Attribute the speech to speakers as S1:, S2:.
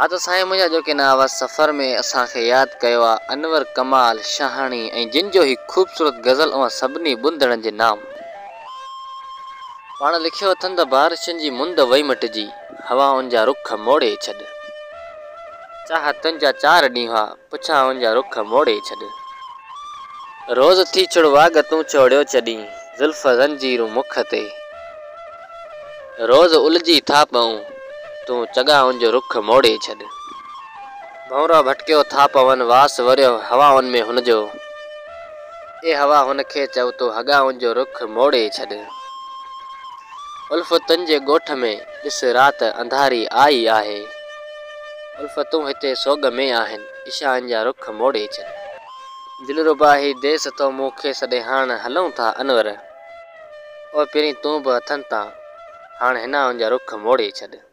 S1: हाँ तो साईं मुंहिंजा जो की नाव सफ़र में असांखे यादि कयो आहे अनवर कमाल शाहानी ऐं जिन जो ही ख़ूबसूरत गज़ल ऐं सभिनी ॿुंदड़नि जे नाम। पाण लिखियो अथनि त बारिशनि जी मुंद वई मटिजी हवाउनि जा रुख मोड़े छॾ। चाहतुनि जा 4 ॾींहं हुआ पुछाउनि जा रुख मोड़े छॾ। रोज़ थी छुड़वाग तूं छोड़ियो चॾीं ज़ुल्फ़ ज़ंजीरूं मुख ते। रोज़ उलझी था पऊं तूं चगाउनि जो रुख मोड़े छॾ। भंवरा भटकियो था पवनि वास वरियो हवाउनि में हुनजो। ए हवा हुनखे चओ तो हगाउनि जो रुख मोड़े छॾ। उल्फ़तुनि जे ॻोठ में ॾिस राति अंधारी आई आहे। उल्फ़तूं हिते सोग में आहिनि इशाउनि जा रुख मोड़े छॾ। दिलरुबा ही देस तो मूंखे सॾे हाणे हलूं था अनवर। ओ पहिरीं तूं बि हथनि तां हाणे हिनाउनि जा रुख मोड़े छॾ।